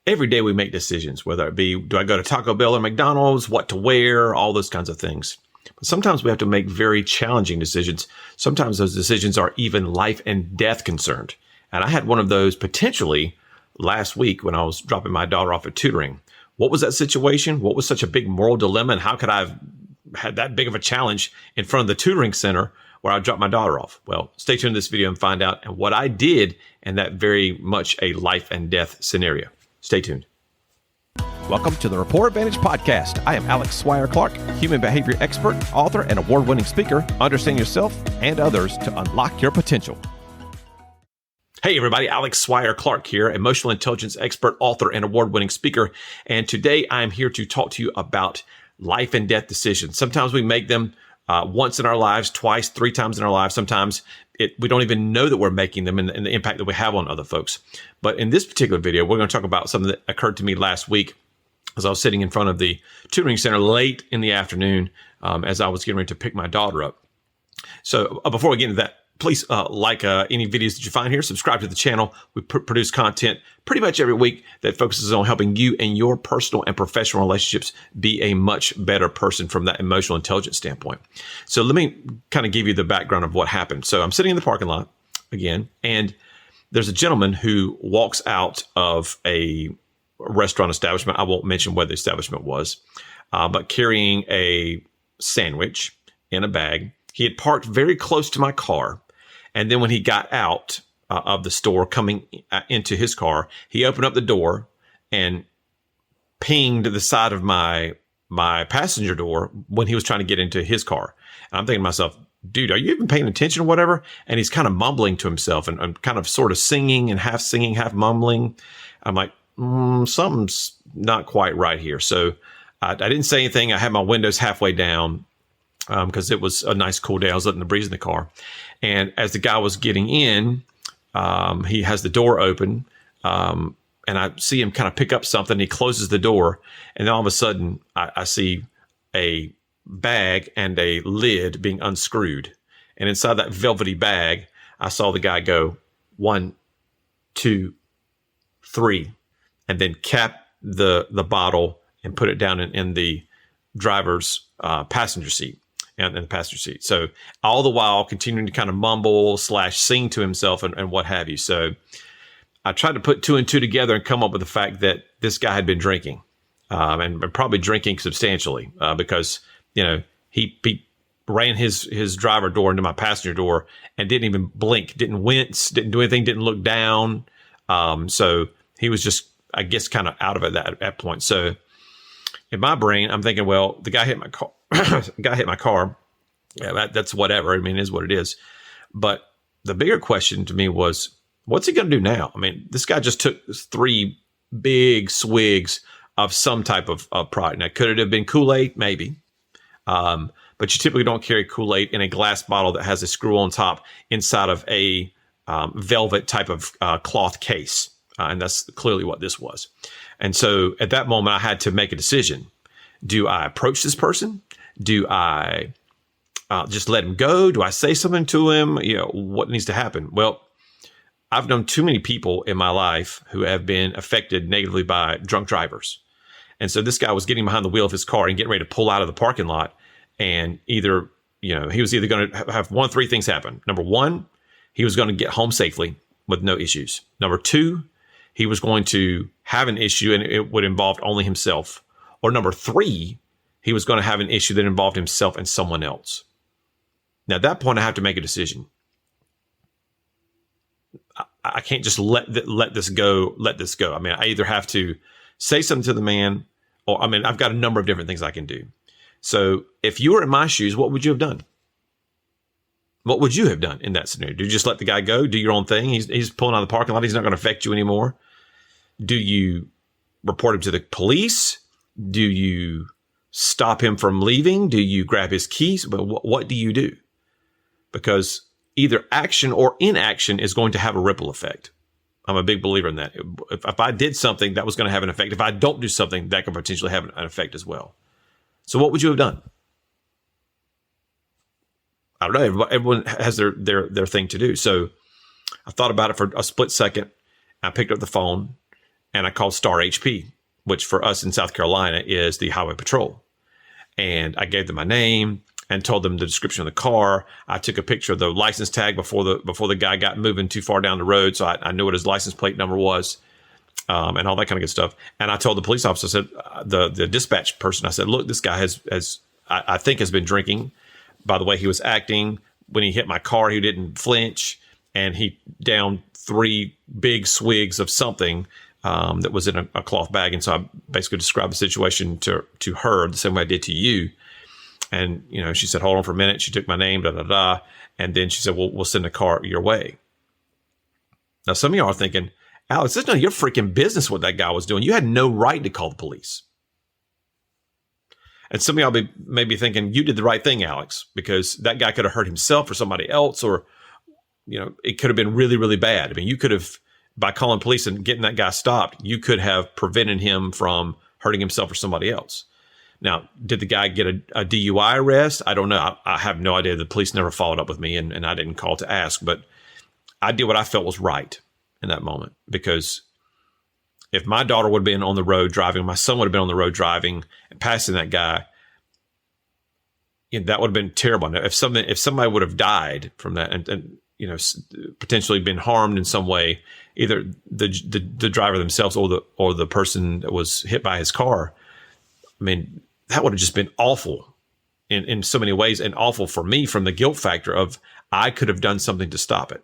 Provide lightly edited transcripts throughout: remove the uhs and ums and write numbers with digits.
Every day we make decisions, whether it be, do I go to Taco Bell or McDonald's, what to wear, all those kinds of things. But sometimes we have to make very challenging decisions. Sometimes those decisions are even life and death concerned. And I had one of those potentially last week when I was dropping my daughter off at tutoring. What was that situation? What was such a big moral dilemma? And how could I have had that big of a challenge in front of the tutoring center where I dropped my daughter off? Well, stay tuned to this video and find out and what I did in that very much a life and death scenario. Stay tuned. Welcome to the Report Advantage Podcast. I am Alex Swire-Clark, human behavior expert, author, and award-winning speaker. Understand yourself and others to unlock your potential. Hey everybody, Alex Swire-Clark here, emotional intelligence expert, author, and award-winning speaker. And today I'm here to talk to you about life and death decisions. Sometimes we make them once in our lives, twice, three times in our lives. Sometimes we don't even know that we're making them and the impact that we have on other folks. But in this particular video, we're going to talk about something that occurred to me last week as I was sitting in front of the tutoring center late in the afternoon as I was getting ready to pick my daughter up. So before we get into that, please like any videos that you find here. Subscribe to the channel. We produce content pretty much every week that focuses on helping you and your personal and professional relationships be a much better person from that emotional intelligence standpoint. So let me kind of give you the background of what happened. So I'm sitting in the parking lot again, and there's a gentleman who walks out of a restaurant establishment. I won't mention where the establishment was, but carrying a sandwich in a bag. He had parked very close to my car. And then when he got out of the store, coming into his car, he opened up the door and pinged the side of my passenger door when he was trying to get into his car. And I'm thinking to myself, dude, are you even paying attention or whatever? And he's kind of mumbling to himself and kind of sort of singing, half mumbling. I'm like, something's not quite right here. So I didn't say anything. I had my windows halfway down because it was a nice cool day. I was letting the breeze in the car. And as the guy was getting in, he has the door open, and I see him kind of pick up something. He closes the door, and then all of a sudden, I see a bag and a lid being unscrewed. And inside that velvety bag, I saw the guy go 1, 2, 3, and then cap the bottle and put it down in the driver's passenger seat. And in the passenger seat. So all the while continuing to kind of mumble / sing to himself and what have you. So I tried to put two and two together and come up with the fact that this guy had been drinking and probably drinking substantially because, you know, he ran his driver door into my passenger door and didn't even blink, didn't wince, didn't do anything, didn't look down. So he was just, I guess, kind of out of it at that point. So in my brain, I'm thinking, well, the guy hit my car. Yeah, that's whatever. I mean, it is what it is. But the bigger question to me was, what's he going to do now? I mean, this guy just took 3 big swigs of some type of product. Now, could it have been Kool-Aid? Maybe. But you typically don't carry Kool-Aid in a glass bottle that has a screw on top inside of a velvet type of cloth case. And that's clearly what this was. And so at that moment, I had to make a decision. Do I approach this person? Do I just let him go? Do I say something to him? You know, what needs to happen? Well, I've known too many people in my life who have been affected negatively by drunk drivers. And so this guy was getting behind the wheel of his car and getting ready to pull out of the parking lot. And either, you know, he was either going to have 1 of 3 things happen. Number 1, he was going to get home safely with no issues. Number 2, he was going to have an issue and it would involve only himself. Or number 3, he was going to have an issue that involved himself and someone else. Now, at that point, I have to make a decision. I can't just let this go. I mean, I either have to say something to the man, or I mean, I've got a number of different things I can do. So if you were in my shoes, what would you have done? What would you have done in that scenario? Do you just let the guy go, do your own thing? He's pulling out of the parking lot. He's not going to affect you anymore. Do you report him to the police? Do you stop him from leaving? Do you grab his keys? But what do you do? Because either action or inaction is going to have a ripple effect. I'm a big believer in that. If I did something, that was going to have an effect. If I don't do something, that could potentially have an effect as well. So what would you have done? I don't know. Everyone has their thing to do. So I thought about it for a split second. I picked up the phone and I called Star HP, which for us in South Carolina is the Highway Patrol. And I gave them my name and told them the description of the car. I took a picture of the license tag before the guy got moving too far down the road, so I knew what his license plate number was, and all that kind of good stuff. And I told the police officer, I said, the dispatch person, I said, look, this guy I think has been drinking. By the way he was acting, when he hit my car, he didn't flinch, and he downed 3 big swigs of something that was in a cloth bag. And so I basically described the situation to her the same way I did to you. And, she said, hold on for a minute. She took my name, and then she said, well, we'll send the car your way. Now, some of y'all are thinking, Alex, it's none of your freaking business what that guy was doing. You had no right to call the police. And some of y'all may be thinking, you did the right thing, Alex, because that guy could have hurt himself or somebody else, or, it could have been really, really bad. I mean, you could have, by calling police and getting that guy stopped, you could have prevented him from hurting himself or somebody else. Now, did the guy get a DUI arrest? I don't know. I have no idea. The police never followed up with me, and I didn't call to ask. But I did what I felt was right in that moment, because if my daughter would have been on the road driving, my son would have been on the road driving and passing that guy, that would have been terrible. If somebody would have died from that and potentially been harmed in some way, either the driver themselves or the person that was hit by his car, I mean, that would have just been awful in so many ways, and awful for me from the guilt factor of I could have done something to stop it.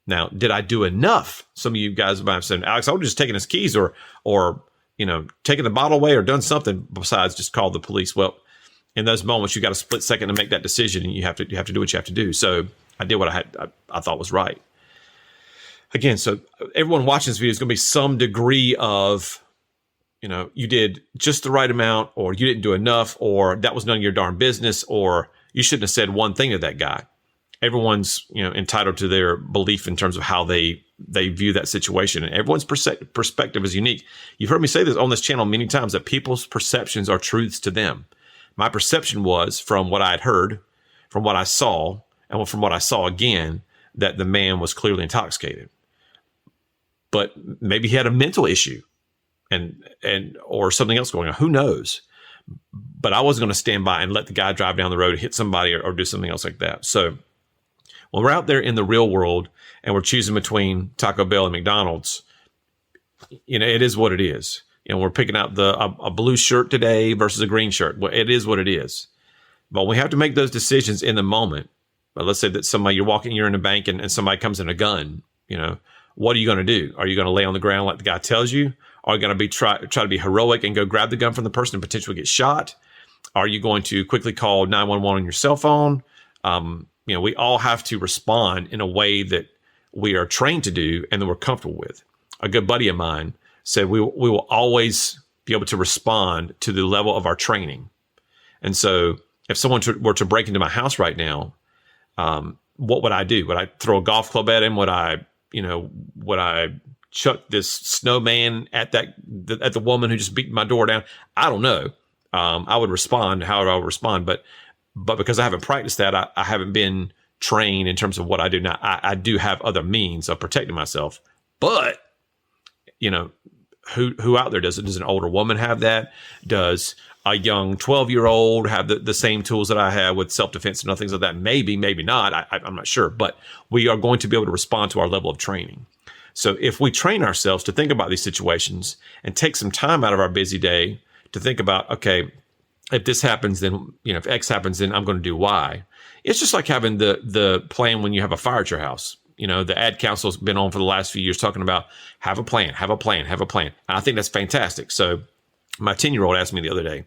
Now, did I do enough? Some of you guys might have said, Alex, I would have just taken his keys or taken the bottle away or done something besides just call the police. Well, in those moments, you got a split second to make that decision, and you have to do what you have to do. So I did what I thought was right. Again, so everyone watching this video is going to be some degree of, you did just the right amount, or you didn't do enough, or that was none of your darn business, or you shouldn't have said one thing to that guy. Everyone's, entitled to their belief in terms of how they view that situation, and everyone's perspective is unique. You've heard me say this on this channel many times, that people's perceptions are truths to them. My perception was, from what I had heard, from what I saw, and from what I saw again, that the man was clearly intoxicated. But maybe he had a mental issue and or something else going on. Who knows? But I wasn't going to stand by and let the guy drive down the road, hit somebody, or do something else like that. So when we're out there in the real world and we're choosing between Taco Bell and McDonald's, it is what it is. We're picking out a blue shirt today versus a green shirt. Well, it is what it is. But we have to make those decisions in the moment. But let's say that you're in a bank and somebody comes in a gun, what are you going to do? Are you going to lay on the ground like the guy tells you? Are you going to try to be heroic and go grab the gun from the person and potentially get shot? Are you going to quickly call 911 on your cell phone? We all have to respond in a way that we are trained to do and that we're comfortable with. A good buddy of mine said we will always be able to respond to the level of our training. And so if someone were to break into my house right now, what would I do? Would I throw a golf club at him? Would I chuck this snowman at the woman who just beat my door down? I don't know. I would respond however I would respond, but because I haven't practiced that, I haven't been trained in terms of what I do now. I do have other means of protecting myself, but who out there does it? Does an older woman have that? Does a young 12-year-old have the same tools that I have with self-defense and other things like that? Maybe, maybe not. I'm not sure, but we are going to be able to respond to our level of training. So if we train ourselves to think about these situations and take some time out of our busy day to think about, okay, if this happens, then, if X happens, then I'm going to do Y. It's just like having the plan when you have a fire at your house. The ad council has been on for the last few years talking about have a plan. And I think that's fantastic. So my 10-year-old asked me the other day,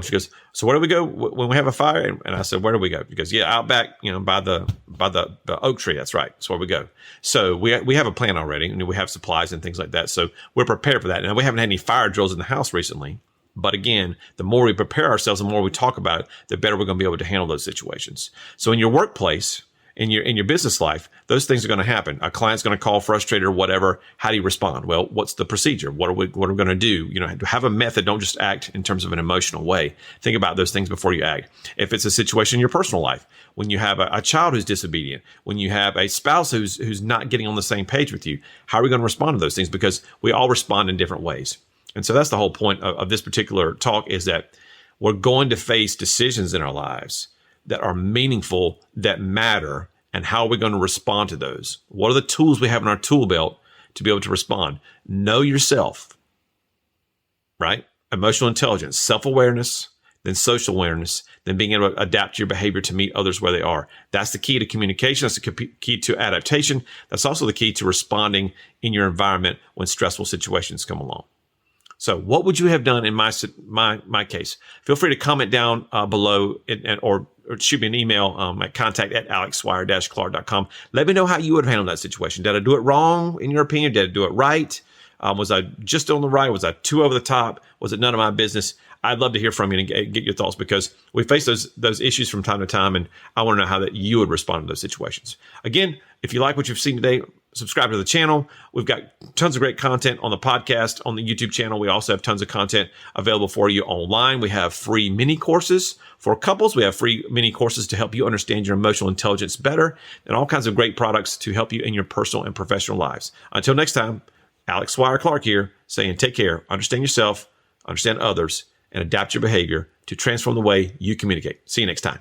she goes, so where do we go when we have a fire? And I said, where do we go? She goes, yeah, out back, by the oak tree. That's right. That's where we go. So we have a plan already, and we have supplies and things like that. So we're prepared for that. Now, we haven't had any fire drills in the house recently, but again, the more we prepare ourselves, the more we talk about it, the better we're going to be able to handle those situations. So in your workplace, in your business life, those things are going to happen. A client's going to call frustrated or whatever. How do you respond? Well, what's the procedure? What are we going to do? Have a method. Don't just act in terms of an emotional way. Think about those things before you act. If it's a situation in your personal life, when you have a child who's disobedient, when you have a spouse who's not getting on the same page with you, how are we going to respond to those things? Because we all respond in different ways. And so that's the whole point of this particular talk, is that we're going to face decisions in our lives that are meaningful, that matter, and how are we going to respond to those? What are the tools we have in our tool belt to be able to respond? Know yourself, right? Emotional intelligence, self-awareness, then social awareness, then being able to adapt your behavior to meet others where they are. That's the key to communication. That's the key to adaptation. That's also the key to responding in your environment when stressful situations come along. So what would you have done in my case? Feel free to comment down below or shoot me an email at contact@alexswire-clark.com. Let me know how you would have handled that situation. Did I do it wrong, in your opinion? Did I do it right? Was I just on the right? Was I too over the top? Was it none of my business? I'd love to hear from you and get your thoughts, because we face those issues from time to time, and I want to know how that you would respond to those situations. Again, if you like what you've seen today, subscribe to the channel. We've got tons of great content on the podcast, on the YouTube channel. We also have tons of content available for you online. We have free mini courses for couples. We have free mini courses to help you understand your emotional intelligence better, and all kinds of great products to help you in your personal and professional lives. Until next time, Alex Swire-Clark here, saying take care, understand yourself, understand others, and adapt your behavior to transform the way you communicate. See you next time.